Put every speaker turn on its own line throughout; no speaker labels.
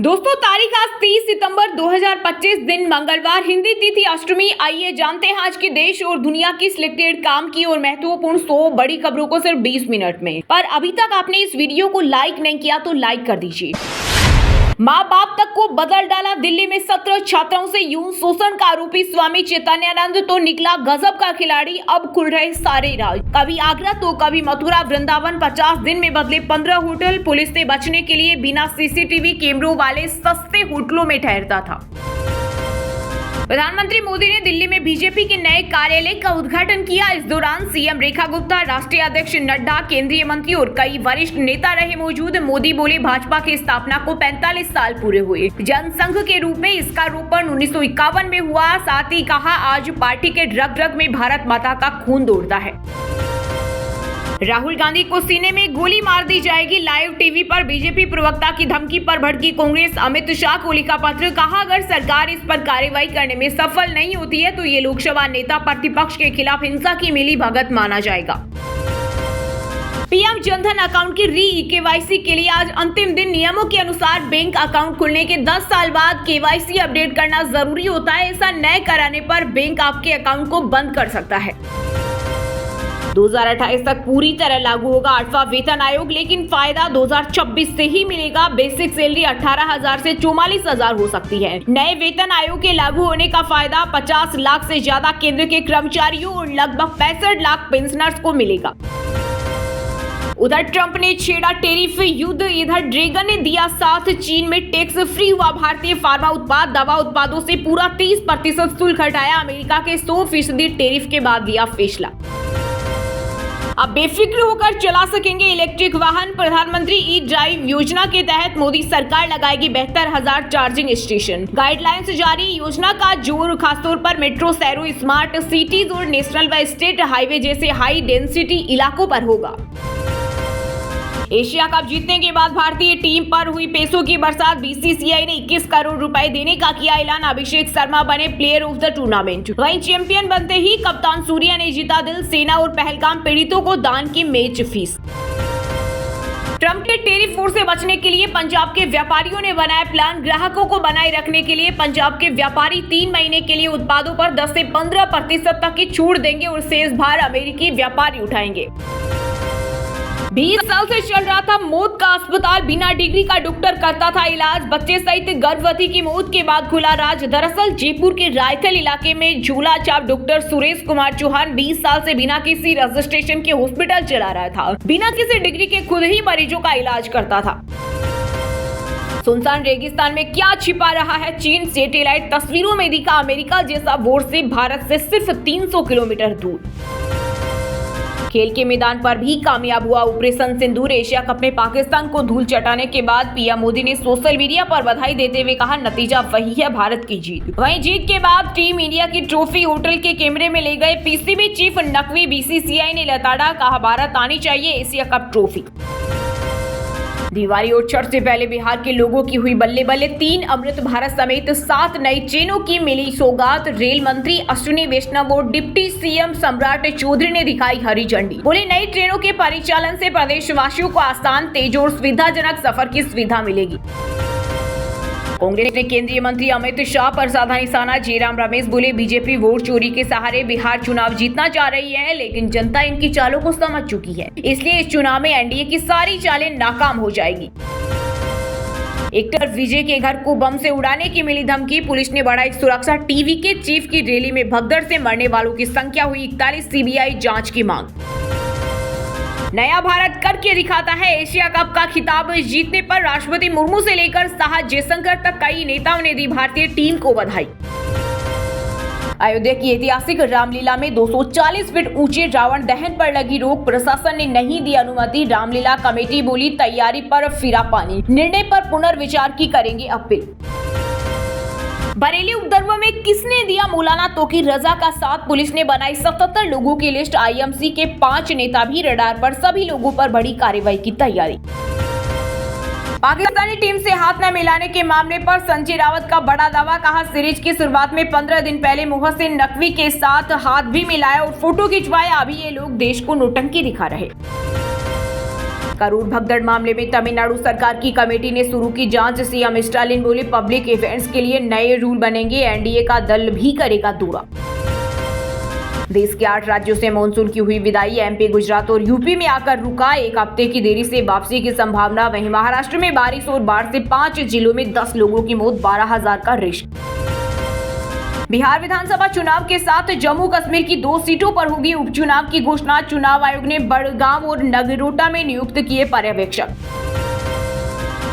दोस्तों तारीख आज 30 सितंबर 2025 दिन मंगलवार, हिंदी तिथि अष्टमी। आइए जानते हैं आज के देश और दुनिया की सिलेक्टेड काम की और महत्वपूर्ण 100 बड़ी खबरों को सिर्फ 20 मिनट में। पर अभी तक आपने इस वीडियो को लाइक नहीं किया तो लाइक कर दीजिए। माँ बाप तक को बदल डाला, दिल्ली में 17 छात्राओं से यौन शोषण का आरोपी स्वामी चैतन्यानंद तो निकला गजब का खिलाड़ी। अब खुल रहे सारे राज, कभी आगरा तो कभी मथुरा वृंदावन। 50 दिन में बदले 15 होटल। पुलिस से बचने के लिए बिना सीसीटीवी कैमरों वाले सस्ते होटलों में ठहरता था। प्रधानमंत्री मोदी ने दिल्ली में बीजेपी के नए कार्यालय का उद्घाटन किया। इस दौरान सीएम रेखा गुप्ता, राष्ट्रीय अध्यक्छ नड्डा, केंद्रीय मंत्री और कई वरिष्ठ नेता रहे मौजूद। मोदी बोले, भाजपा की स्थापना को 45 साल पूरे हुए। जनसंघ के रूप में इसका रोपण 1951 में हुआ। साथ ही कहा, आज पार्टी के रग रग में भारत माता का खून दौड़ता है। राहुल गांधी को सीने में गोली मार दी जाएगी। लाइव टीवी पर बीजेपी प्रवक्ता की धमकी पर भड़की कांग्रेस। अमित शाह को लिखा पत्र, कहा अगर सरकार इस पर कार्रवाई करने में सफल नहीं होती है तो ये लोकसभा नेता प्रतिपक्ष के खिलाफ हिंसा की मिली भगत माना जाएगा। पीएम जनधन अकाउंट की केवाईसी के लिए आज अंतिम दिन। नियमों के अनुसार बैंक अकाउंट खुलने के 10 साल बाद केवाईसी अपडेट करना जरूरी होता है। ऐसा न कराने पर बैंक आपके अकाउंट को बंद कर सकता है। 2028 तक पूरी तरह लागू होगा 8वां वेतन आयोग, लेकिन फायदा 2026 से ही मिलेगा। बेसिक सैलरी 18,000 से 44,000 हो सकती है। नए वेतन आयोग के लागू होने का फायदा 50 लाख से ज्यादा केंद्र के कर्मचारियों और लगभग 65 लाख पेंशनर्स को मिलेगा। उधर ट्रंप ने छेड़ा टैरिफ युद्ध, इधर ड्रैगन ने दिया साथ। चीन में टैक्स फ्री हुआ भारतीय फार्मा उत्पाद, दवा उत्पादों से पूरा 30% शुल्क हटाया। अमेरिका के 100% टैरिफ के बाद दिया फैसला। अब बेफिक्र होकर चला सकेंगे इलेक्ट्रिक वाहन। प्रधानमंत्री ई ड्राइव योजना के तहत मोदी सरकार लगाएगी 72,000 चार्जिंग स्टेशन। गाइडलाइंस जारी। योजना का जोर खासतौर पर मेट्रो शहरों, स्मार्ट सिटीज और नेशनल व स्टेट हाईवे जैसे हाई डेंसिटी इलाकों पर होगा। एशिया कप जीतने के बाद भारतीय टीम पर हुई पैसों की बरसात। बीसीसीआई ने 21 करोड़ रुपए देने का किया ऐलान। अभिषेक शर्मा बने प्लेयर ऑफ द टूर्नामेंट। वहीं चैंपियन बनते ही कप्तान सूर्या ने जीता दिल। सेना और पहलगाम पीड़ितों को दान की मैच फीस। ट्रंप के टैरिफ वॉर से बचने के लिए पंजाब के व्यापारियों ने बनाया प्लान। ग्राहकों को बनाए रखने के लिए पंजाब के व्यापारी 3 महीने के लिए उत्पादों पर 10 से 15% तक की छूट देंगे और शेष भार अमेरिकी व्यापारी उठाएंगे। 20 साल से चल रहा था मौत का अस्पताल, बिना डिग्री का डॉक्टर करता था इलाज। बच्चे सहित गर्भवती की मौत के बाद खुला राज। दरअसल जयपुर के रायथल इलाके में झूला छाप डॉक्टर सुरेश कुमार चौहान 20 साल से बिना किसी रजिस्ट्रेशन के हॉस्पिटल चला रहा था। बिना किसी डिग्री के खुद ही मरीजों का इलाज करता था। सुनसान रेगिस्तान में क्या छिपा रहा है चीन? सैटेलाइट तस्वीरों में दिखा अमेरिका जैसा वॉरशिप भारत से सिर्फ 300 किलोमीटर दूर। खेल के मैदान पर भी कामयाब हुआ ऑपरेशन सिंदूर। एशिया कप में पाकिस्तान को धूल चटाने के बाद पीएम मोदी ने सोशल मीडिया पर बधाई देते हुए कहा, नतीजा वही है, भारत की जीत। वहीं जीत के बाद टीम इंडिया की ट्रॉफी होटल के कैमरे में ले गए पीसीबी चीफ नकवी। बीसीसीआई ने लताड़ा, कहा भारत आनी चाहिए एशिया कप ट्रॉफी। दिवाली और छठ से पहले बिहार के लोगों की हुई बल्ले बल्ले। 3 अमृत भारत समेत 7 नई ट्रेनों की मिली सौगात। रेल मंत्री अश्विनी वैष्णव और डिप्टी सीएम सम्राट चौधरी ने दिखाई हरी झंडी। बोले, नई ट्रेनों के परिचालन से प्रदेशवासियों को आसान, तेज और सुविधाजनक सफर की सुविधा मिलेगी। कांग्रेस ने केंद्रीय मंत्री अमित शाह पर साधा निशाना। जयराम रमेश बोले, बीजेपी वोट चोरी के सहारे बिहार चुनाव जीतना चाह रही है, लेकिन जनता इनकी चालों को समझ चुकी है, इसलिए इस चुनाव में एनडीए की सारी चालें नाकाम हो जाएगी। एक्टर विजय के घर को बम से उड़ाने की मिली धमकी। पुलिस ने बढ़ाई सुरक्षा। टीवी के चीफ की रैली में भगदड़ से मरने वालों की संख्या हुई 41। सीबीआई जांच की मांग। नया भारत करके दिखाता है। एशिया कप का खिताब जीतने पर राष्ट्रपति मुर्मू से लेकर शाह जयशंकर तक कई नेताओं ने दी भारतीय टीम को बधाई। अयोध्या की ऐतिहासिक रामलीला में 240 फीट ऊंचे रावण दहन पर लगी रोक। प्रशासन ने नहीं दी अनुमति। रामलीला कमेटी बोली, तैयारी पर फिरा पानी। निर्णय पर पुनर्विचार की करेंगे अपील। बरेली उपद्रव में किसने दिया मौलाना तौकीर रजा का साथ? पुलिस ने बनाई 77 लोगों की लिस्ट। आईएमसी के 5 नेता भी रडार पर। सभी लोगों पर बड़ी कार्रवाई की तैयारी। पाकिस्तानी टीम से हाथ न मिलाने के मामले पर संजय रावत का बड़ा दावा। कहा, सीरीज की शुरुआत में 15 दिन पहले मोहसिन नकवी के साथ हाथ भी मिलाया और फोटो खिंचवाया। अभी ये लोग देश को नौटंकी दिखा रहे। करोड़ भगदड़ मामले में तमिलनाडु सरकार की कमेटी ने शुरू की जांच। सीएम स्टालिन बोले पब्लिक इवेंट्स के लिए नए रूल बनेंगे, एनडीए का दल भी करेगा दौरा। देश के 8 राज्यों से मानसून की हुई विदाई, एमपी, गुजरात और यूपी में आकर रुका। 1 हफ्ते की देरी से वापसी की संभावना। वहीं महाराष्ट्र में बारिश और बाढ़ से 5 जिलों में 10 लोगों की मौत, 12,000 का रिस्क। बिहार विधानसभा चुनाव के साथ जम्मू कश्मीर की 2 सीटों पर होगी उपचुनाव की घोषणा। चुनाव आयोग ने बड़गांव और नगरोटा में नियुक्त किए पर्यवेक्षक।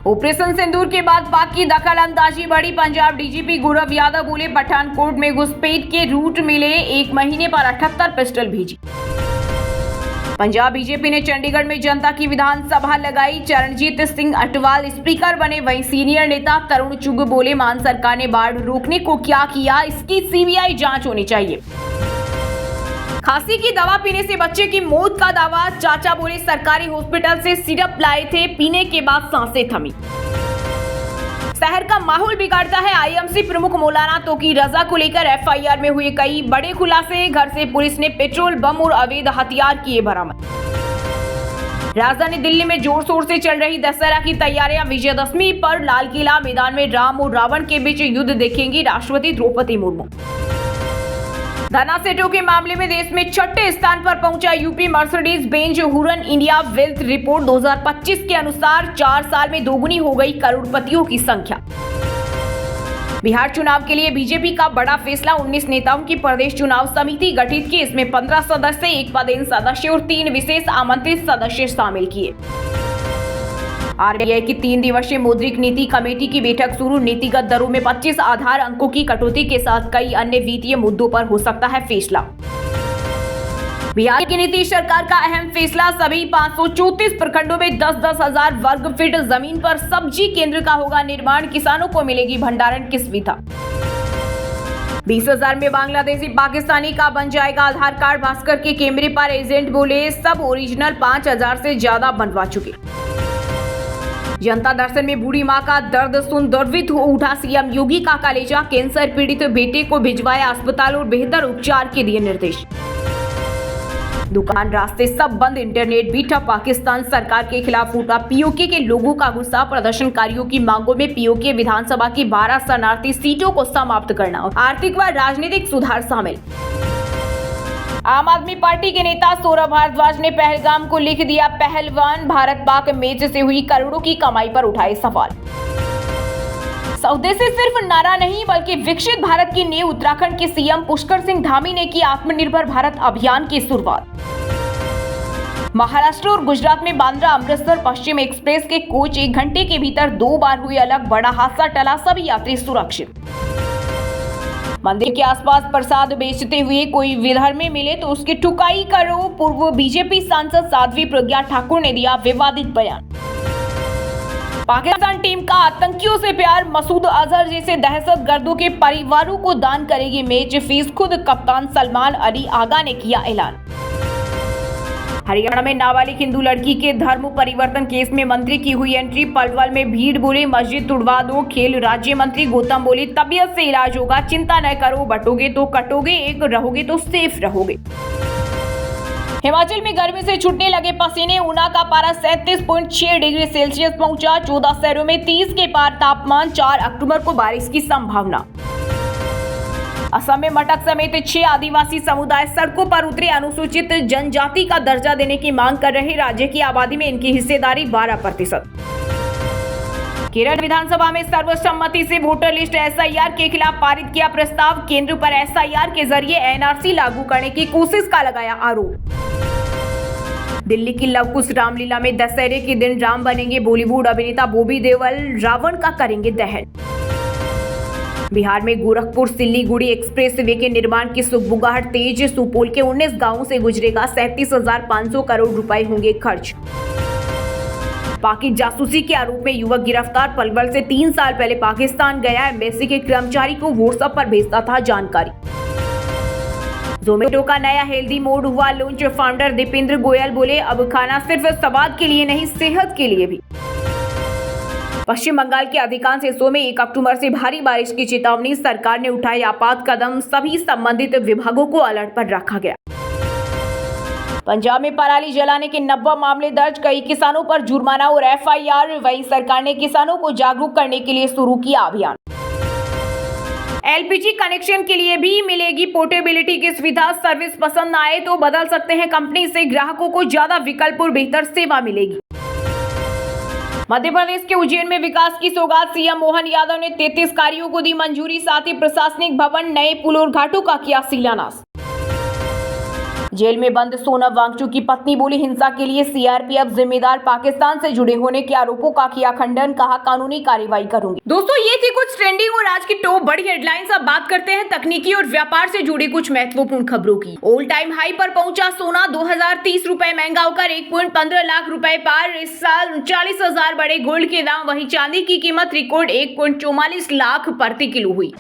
ऑपरेशन सिंदूर के बाद पाक की दखलंदाजी बढ़ी। पंजाब डीजीपी गौरव यादव बोले पठानकोट में घुसपैठ के रूट मिले, 1 महीने पर 78 पिस्टल भेजी। पंजाब बीजेपी ने चंडीगढ़ में जनता की विधानसभा लगाई। चरणजीत सिंह अटवाल स्पीकर बने। वहीं सीनियर नेता तरुण चुग बोले मान सरकार ने बाढ़ रोकने को क्या किया, इसकी सीबीआई जांच होनी चाहिए। खांसी की दवा पीने से बच्चे की मौत का दावा। चाचा बोले सरकारी हॉस्पिटल से सिरप लाए थे, पीने के बाद सांसें थमी। शहर का माहौल बिगाड़ता है आईएमसी प्रमुख मौलाना तोकी रजा को लेकर एफआईआर में हुए कई बड़े खुलासे। घर से पुलिस ने पेट्रोल बम और अवैध हथियार किए बरामद। राजधानी दिल्ली में जोर शोर से चल रही दशहरा की तैयारियां। विजयदशमी पर लाल किला मैदान में राम और रावण के बीच युद्ध देखेंगी राष्ट्रपति द्रौपदी मुर्मू। धना सेठों के मामले में देश में 6ठे स्थान पर पहुंचा UP. Mercedes Benz Huron India wealth report 2025 के अनुसार 4 साल में दोगुनी हो गई करोड़पतियों की संख्या। बिहार चुनाव के लिए बीजेपी का बड़ा फैसला। 19 नेताओं की प्रदेश चुनाव समिति गठित की। इसमें 15 सदस्य, 1 पदेन सदस्य और 3 विशेष आमंत्रित सदस्य शामिल किए। आरबीआई की 3 दिवसीय मौद्रिक नीति कमेटी की बैठक शुरू। नीतिगत दरों में 25 आधार अंकों की कटौती के साथ कई अन्य वित्तीय मुद्दों पर हो सकता है फैसला। बिहार की नीतीश सरकार का अहम फैसला। सभी 534 प्रखंडों में 10-10 हजार वर्ग फीट जमीन पर सब्जी केंद्र का होगा निर्माण। किसानों को मिलेगी भंडारण की सुविधा। 20,000 में बांग्लादेशी पाकिस्तानी का बन जाएगा आधार कार्ड। भास्कर के कैमरे पर एजेंट बोले सब ओरिजिनल 5,000 से ज्यादा बनवा चुके। जनता दर्शन में बूढ़ी मां का दर्द सुन द्रवित हो उठा सीएम योगी का कलेजा। कैंसर पीड़ित बेटे को भिजवाया अस्पताल और बेहतर उपचार के दिए निर्देश। दुकान, रास्ते सब बंद, इंटरनेट भी ठप। पाकिस्तान सरकार के खिलाफ उठा पीओके के लोगों का गुस्सा। प्रदर्शनकारियों की मांगों में पीओके विधानसभा की 12 शरणार्थी सीटों को समाप्त करना, आर्थिक व राजनीतिक सुधार शामिल। आम आदमी पार्टी के नेता सौरभ भारद्वाज ने पहलगाम को लिख दिया पहलवान। भारत पाक मैच से हुई करोड़ों की कमाई पर उठाए सवाल। सौदे से सिर्फ नारा नहीं बल्कि विकसित भारत की नींव। उत्तराखंड के सीएम पुष्कर सिंह धामी ने की आत्मनिर्भर भारत अभियान की शुरुआत। महाराष्ट्र और गुजरात में बांद्रा अमृतसर पश्चिम एक्सप्रेस के कोच 1 घंटे के भीतर 2 बार हुए अलग, बड़ा हादसा टला, सभी यात्री सुरक्षित। मंदिर के आसपास प्रसाद बेचते हुए कोई विधर्मी मिले तो उसकी ठुकाई करो। पूर्व बीजेपी सांसद साध्वी प्रज्ञा ठाकुर ने दिया विवादित बयान। पाकिस्तान टीम का आतंकियों से प्यार। मसूद अजहर जैसे दहशतगर्दों के परिवारों को दान करेगी मैच फीस। खुद कप्तान सलमान अली आगा ने किया ऐलान। हरियाणा में नाबालिग हिंदू लड़की के धर्म परिवर्तन केस में मंत्री की हुई एंट्री। पलवल में भीड़, बोले मस्जिद तुड़वा दो। खेल राज्य मंत्री गौतम बोले तबीयत से इलाज होगा, चिंता न करो, बटोगे तो कटोगे, एक रहोगे तो सेफ रहोगे। हिमाचल में गर्मी से छूटने लगे पसीने। ऊना का पारा 37.6 डिग्री सेल्सियस पहुंचा। 14 शहरों में 30 के पार तापमान। 4 अक्टूबर को बारिश की संभावना। असम में मटक समेत 6 आदिवासी समुदाय सड़कों पर उतरे। अनुसूचित जनजाति का दर्जा देने की मांग कर रहे। राज्य की आबादी में इनकी हिस्सेदारी 12%। केरल विधानसभा में सर्वसम्मति से वोटर लिस्ट एसआईआर के खिलाफ पारित किया प्रस्ताव। केंद्र पर एसआईआर के जरिए एनआरसी लागू करने की कोशिश का लगाया आरोप। दिल्ली की लवकुश रामलीला में दशहरे के दिन राम बनेंगे बॉलीवुड अभिनेता बॉबी देओल। रावण का करेंगे दहन। बिहार में गोरखपुर सिल्लीगुड़ी एक्सप्रेसवे के निर्माण की सुगबुगाहट तेज। सुपौल के 19 गांवों से गुजरेगा। 37,500 करोड़ रुपए होंगे खर्च। पाकि जासूसी के आरोप में युवक गिरफ्तार। पलवल से 3 साल पहले पाकिस्तान गया। एम्बेसी के कर्मचारी को व्हाट्सएप पर भेजता था जानकारी। जोमेटो का नया हेल्दी मोड हुआ लॉन्च। फाउंडर दीपेंद्र गोयल बोले अब खाना सिर्फ स्वाद के लिए नहीं, सेहत के लिए भी। पश्चिम बंगाल के अधिकांश हिस्सों में 1 अक्टूबर से भारी बारिश की चेतावनी। सरकार ने उठाए आपात कदम। सभी संबंधित विभागों को अलर्ट पर रखा गया। पंजाब में पराली जलाने के 90 मामले दर्ज, कई किसानों पर जुर्माना और FIR। वहीं सरकार ने किसानों को जागरूक करने के लिए शुरू किया अभियान। LPG कनेक्शन के लिए भी मिलेगी पोर्टेबिलिटी की सुविधा। सर्विस पसंद आए तो बदल सकते हैं कंपनी से, ग्राहकों को ज्यादा विकल्प और बेहतर सेवा मिलेगी। मध्य प्रदेश के उज्जैन में विकास की सौगात, CM मोहन यादव ने 33 कार्यों को दी मंजूरी। साथ ही प्रशासनिक भवन, नए पुल और घाटों का किया शिलान्यास। जेल में बंद सोनम वांगचुक की पत्नी बोली, हिंसा के लिए CRPF जिम्मेदार, पाकिस्तान से जुड़े होने के आरोपों का किया खंडन, कहा कानूनी कार्रवाई करूंगी। दोस्तों, ये थी कुछ ट्रेंडिंग और आज की टॉप बड़ी हेडलाइंस। अब बात करते हैं तकनीकी और व्यापार से जुड़ी कुछ महत्वपूर्ण खबरों की। ऑल टाइम हाई पर पहुंचा सोना, 2030 रुपए महंगा होकर 1.15 लाख रुपए पार। इस साल 39,000 बढ़े गोल्ड के दाम। वहीं चांदी की कीमत रिकॉर्ड 1.44 लाख प्रति किलो हुई।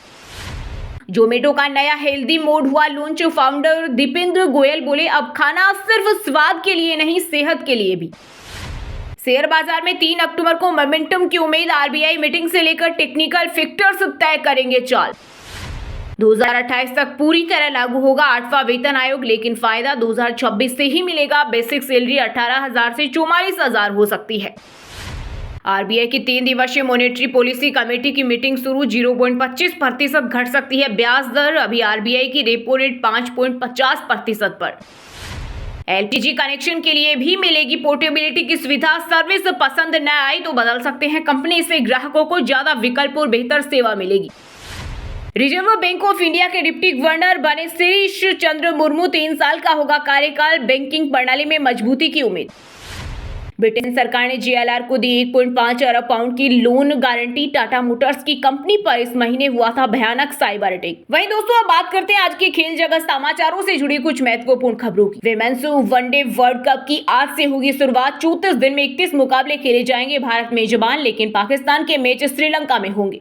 जोमेटो का नया हेल्दी मोड हुआ लॉन्च। फाउंडर दीपेंद्र गोयल बोले, अब खाना सिर्फ स्वाद के लिए नहीं, सेहत के लिए भी। शेयर बाजार में 3 अक्टूबर को मोमेंटम की उम्मीद। RBI मीटिंग से लेकर टेक्निकल फैक्टर्स तय करेंगे चाल। 2028 तक पूरी तरह लागू होगा 8वां वेतन आयोग, लेकिन फायदा 2026 से ही मिलेगा। बेसिक सैलरी 18,000 से 44,000 हो सकती है। RBI की 3 दिवसीय मॉनेटरी पॉलिसी कमेटी की मीटिंग शुरू। 0.25% घट सकती है ब्याज दर। अभी RBI की रेपो रेट 5.50% पर। LPG कनेक्शन के लिए भी मिलेगी पोर्टेबिलिटी की सुविधा। सर्विस पसंद न आई तो बदल सकते हैं कंपनी से, ग्राहकों को ज्यादा विकल्प और बेहतर सेवा मिलेगी। रिजर्व बैंक ऑफ इंडिया के डिप्टी गवर्नर बने शिरीष चंद्र मुर्मू, 3 साल का होगा कार्यकाल। बैंकिंग प्रणाली में मजबूती की उम्मीद। ब्रिटेन सरकार ने JLR को दी 1.5 अरब पाउंड की लोन गारंटी। टाटा मोटर्स की कंपनी पर इस महीने हुआ था भयानक साइबर अटैक। वहीं दोस्तों, अब बात करते हैं आज के खेल जगत समाचारों से जुड़ी कुछ महत्वपूर्ण खबरों की। विमेंस वनडे वर्ल्ड कप की आज से होगी शुरुआत। 34 दिन में 31 मुकाबले खेले जाएंगे। भारत मेजबान, लेकिन पाकिस्तान के मैच श्रीलंका में होंगे।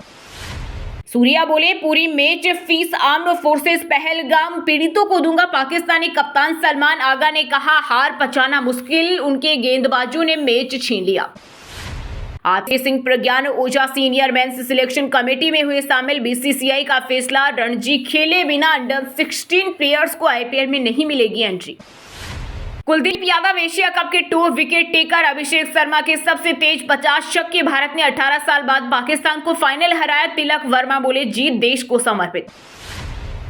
सूर्या बोले, पूरी match fees armed forces Pahalgam पीड़ितों को दूंगा। पाकिस्तानी कप्तान सलमान आगा ने कहा, हार पचाना मुश्किल, उनके गेंदबाजों ने मैच छीन लिया। आतिश Singh Pragyan Ojha senior mains selection committee में हुए शामिल। BCCI का फैसला, रणजी खेले बिना अंडर 16 प्लेयर्स को IPL में नहीं मिलेगी entry. Kuldeep Yadav Asia cup के top wicket taker. Abhishek Sharma के सबसे तेज 50 छक्के। भारत ने 18 साल बाद पाकिस्तान को फाइनल हराया। तिलक वर्मा बोले, जीत देश को समर्पित।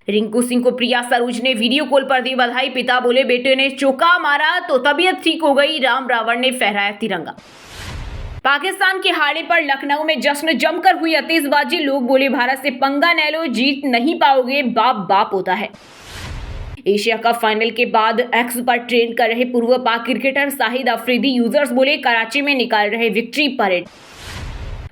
रिंकू सिंह को प्रिया सरोज ने वीडियो कॉल पर दी बधाई। पिता बोले, बेटे ने चौका मारा तो तबीयत ठीक हो गई। राम रावण ने फहराया तिरंगा। पाकिस्तान के हारे पर लखनऊ में जश्न जमकर हुई आतिशबाजी। लोग बोले, भारत से पंगा न लो, जीत नहीं पाओगे, बाप बाप होता है। एशिया कप फाइनल के बाद एक्स पर ट्रेंड कर रहे पूर्व पाक क्रिकेटर शाहिद अफरीदी। यूजर्स बोले, कराची में निकाल रहे विक्ट्री परेड।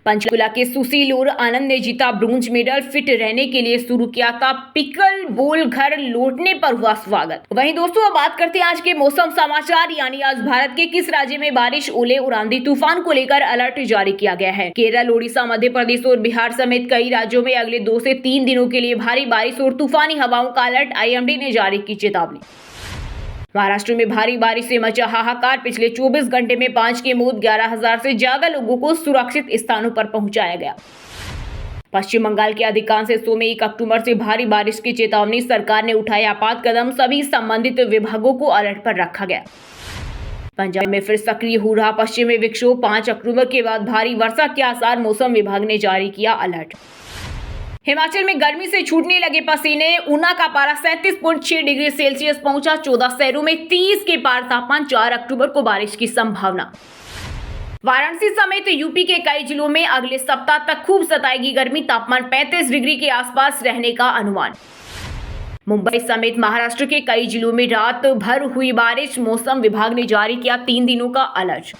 पंचकुला के सुशील और आनंद ने जीता ब्रोंज मेडल। फिट रहने के लिए शुरू किया था पिकल बॉल, घर लौटने पर हुआ स्वागत। वहीं दोस्तों, अब बात करते हैं आज के मौसम समाचार। यानी आज भारत के किस राज्य में बारिश, ओले और आंधी तूफान को लेकर अलर्ट जारी किया गया है। केरल, ओडिशा, मध्य प्रदेश और बिहार समेत कई राज्यों में अगले 2 से 3 दिनों के लिए भारी बारिश और तूफानी हवाओं का अलर्ट। IMD ने जारी की चेतावनी। महाराष्ट्र में भारी बारिश से मचा हाहाकार। पिछले 24 घंटे में 5 की मौत, 11,000 से ज्यादा लोगों को सुरक्षित स्थानों पर पहुंचाया गया। पश्चिम बंगाल के अधिकांश हिस्सों में 1 अक्टूबर से भारी बारिश की चेतावनी। सरकार ने उठाए आपात कदम। सभी संबंधित विभागों को अलर्ट पर रखा गया। पंजाब में फिर सक्रिय हो रहा पश्चिमी विक्षोभ। 5 अक्टूबर के बाद भारी वर्षा के आसार। मौसम विभाग ने जारी किया अलर्ट। हिमाचल में गर्मी से छूटने लगे पसीने। ऊना का पारा 37.6 डिग्री सेल्सियस पहुंचा। 14 शहरों में 30 के पार तापमान। 4 अक्टूबर को बारिश की संभावना। वाराणसी समेत यूपी के कई जिलों में अगले सप्ताह तक खूब सताएगी गर्मी। तापमान 35 डिग्री के आसपास रहने का अनुमान। मुंबई समेत महाराष्ट्र के कई जिलों में रात भर हुई बारिश। मौसम विभाग ने जारी किया 3 दिनों का अलर्ट।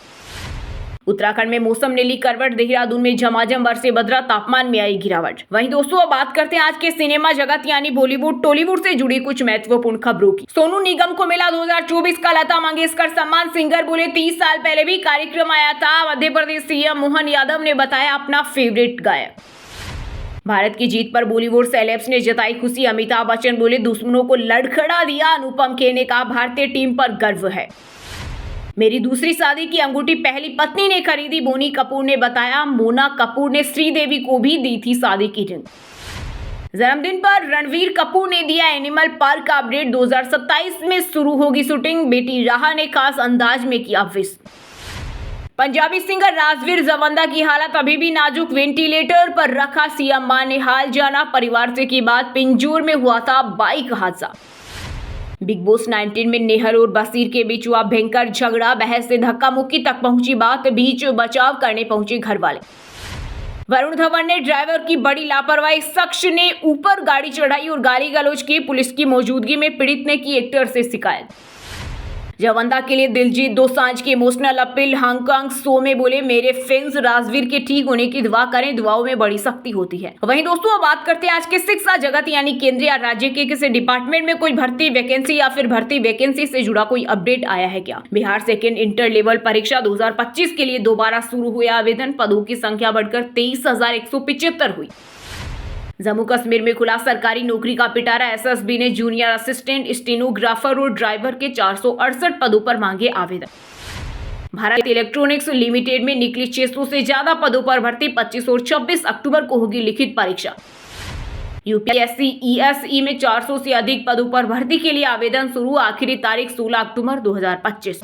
उत्तराखंड में मौसम ने ली करवट। देहरादून में झमाझम बरसे बदरा। तापमान में आई गिरावट। वहीं दोस्तों, अब बात करते हैं आज के सिनेमा जगत यानी बॉलीवुड टॉलीवुड से जुड़ी कुछ महत्वपूर्ण खबरों की। सोनू निगम को मिला 2024 का लता मंगेशकर सम्मान। सिंगर बोले, 30 साल पहले भी कार्यक्रम आया था। मध्य प्रदेश CM मोहन यादव ने बताया अपना फेवरेट गायक। भारत की जीत पर बॉलीवुड सेलेब्स ने जताई खुशी। अमिताभ बच्चन बोले, दुश्मनों को लड़खड़ा दिया। अनुपम खेर ने कहा, भारतीय टीम पर गर्व है। मेरी दूसरी शादी की अंगूठी पहली पत्नी ने खरीदी। बोनी कपूर ने बताया। मोना कपूर ने श्रीदेवी को भी दी थी शादी की रिंग। जन्मदिन पर रणवीर कपूर ने दिया एनिमल पार्क का अपडेट। 2027 में शुरू होगी शूटिंग, बेटी राहा ने खास अंदाज में किया विश। पंजाबी सिंगर राजवीर जवंदा की हालत अभी भी नाजुक, वेंटिलेटर पर रखा, सीएम मां ने हाल जाना। परिवार से की बात, पिंजौर में हुआ था बाइक हादसा। बिग बॉस 19 में नेहर और बसीर के बीच हुआ भयंकर झगड़ा, बहस से धक्का मुक्की तक पहुंची बात, बीच बचाव करने पहुंचे घर वाले। वरुण धवन ने ड्राइवर की बड़ी लापरवाही, शख्स ने ऊपर गाड़ी चढ़ाई और गाली गलौज की। पुलिस की मौजूदगी में पीड़ित ने की एक्टर से शिकायत। जवंदा के लिए दिलजीत दोसांझ की इमोशनल अपील। हांगकांग शो में बोले, मेरे फैंस राजवीर के ठीक होने की दुआ करें, दुआओं में बड़ी शक्ति होती है। वहीं दोस्तों, अब बात करते हैं आज के शिक्षा जगत यानी केंद्र या राज्य के किसी डिपार्टमेंट में कोई भर्ती वैकेंसी या फिर भर्ती वैकेंसी से जुड़ा कोई अपडेट आया है क्या। बिहार सेकेंड इंटर लेवल परीक्षा 2025 के लिए दोबारा शुरू हुए आवेदन, पदों की संख्या बढ़कर 23,175 हुई। जम्मू कश्मीर में खुला सरकारी नौकरी का पिटारा, एसएसबी ने जूनियर असिस्टेंट, स्टेनोग्राफर और ड्राइवर के 468 पदों पर मांगे आवेदन। भारत इलेक्ट्रॉनिक्स लिमिटेड में निकली 600 से ज्यादा पदों पर भर्ती, 25 और 26 अक्टूबर को होगी लिखित परीक्षा। यूपीएससी ईएसई में 400 से अधिक पदों पर भर्ती के लिए आवेदन शुरू, आखिरी तारीख 16 अक्टूबर 2025।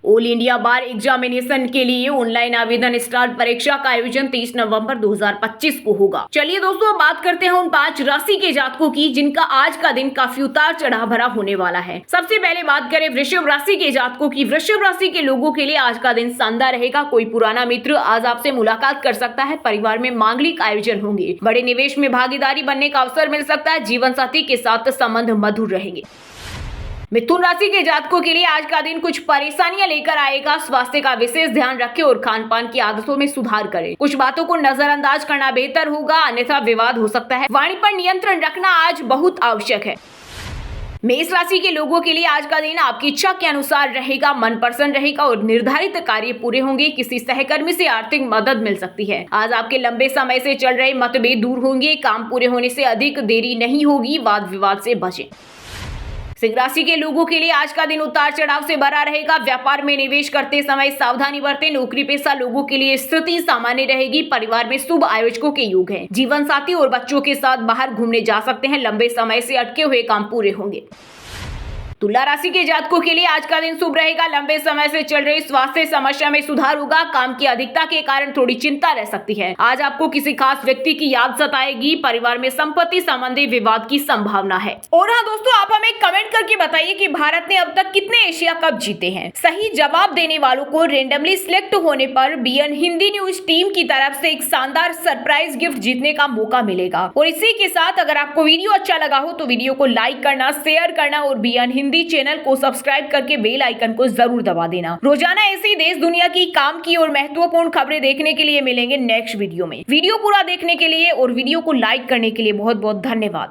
ऑल इंडिया बार एग्जामिनेशन के लिए ऑनलाइन आवेदन स्टार्ट, परीक्षा का आयोजन 23 नवंबर 2025 को होगा। चलिए दोस्तों, अब बात करते हैं उन 5 राशि के जातकों की जिनका आज का दिन काफी उतार चढ़ाव भरा होने वाला है। सबसे पहले बात करें वृषभ राशि के जातकों की। वृषभ राशि के लोगों के लिए आज का दिन शानदार रहेगा। कोई पुराना मित्र आज आपसे मुलाकात कर सकता है। परिवार में मांगलिक आयोजन होंगे। बड़े निवेश में भागीदारी बनने का अवसर मिल सकता है। जीवन साथी के साथ संबंध मधुर रहेंगे। मिथुन राशि के जातकों के लिए आज का दिन कुछ परेशानियां लेकर आएगा। स्वास्थ्य का विशेष ध्यान रखें और खान पान की आदतों में सुधार करें। कुछ बातों को नजरअंदाज करना बेहतर होगा, अन्यथा विवाद हो सकता है। वाणी पर नियंत्रण रखना आज बहुत आवश्यक है। मेष राशि के लोगों के लिए आज का दिन आपकी इच्छा के अनुसार रहेगा। मन प्रसन्न रहेगा और निर्धारित कार्य पूरे होंगे। किसी सहकर्मी से आर्थिक मदद मिल सकती है। आज आपके लंबे समय से चल रहे मतभेद दूर होंगे। काम पूरे होने से अधिक देरी नहीं होगी। वाद विवाद से बचें। सिंह राशि के लोगों के लिए आज का दिन उतार चढ़ाव से भरा रहेगा। व्यापार में निवेश करते समय सावधानी बरतें। नौकरी पेशा लोगों के लिए स्थिति सामान्य रहेगी। परिवार में शुभ आयोजकों के योग हैं। जीवन साथी और बच्चों के साथ बाहर घूमने जा सकते हैं। लंबे समय से अटके हुए काम पूरे होंगे। तुला राशि के जातकों के लिए आज का दिन शुभ रहेगा। लंबे समय से चल रही स्वास्थ्य समस्या में सुधार होगा। काम की अधिकता के कारण थोड़ी चिंता रह सकती है। आज आपको किसी खास व्यक्ति की याद सताएगी। परिवार में संपत्ति संबंधी विवाद की संभावना है। और हाँ दोस्तों, आप हमें कमेंट करके बताइए कि भारत ने अब तक कितने एशिया कप जीते हैं। सही जवाब देने वालों को रेंडमली सिलेक्ट होने पर बीएन हिंदी न्यूज टीम की तरफ से एक शानदार सरप्राइज गिफ्ट जीतने का मौका मिलेगा। और इसी के साथ अगर आपको वीडियो अच्छा लगा हो तो वीडियो को लाइक करना, शेयर करना और बीएन हिंदी चैनल को सब्सक्राइब करके बेल आइकन को जरूर दबा देना। रोजाना ऐसी देश दुनिया की काम की और महत्वपूर्ण खबरें देखने के लिए मिलेंगे नेक्स्ट वीडियो में। वीडियो पूरा देखने के लिए और वीडियो को लाइक करने के लिए बहुत बहुत धन्यवाद।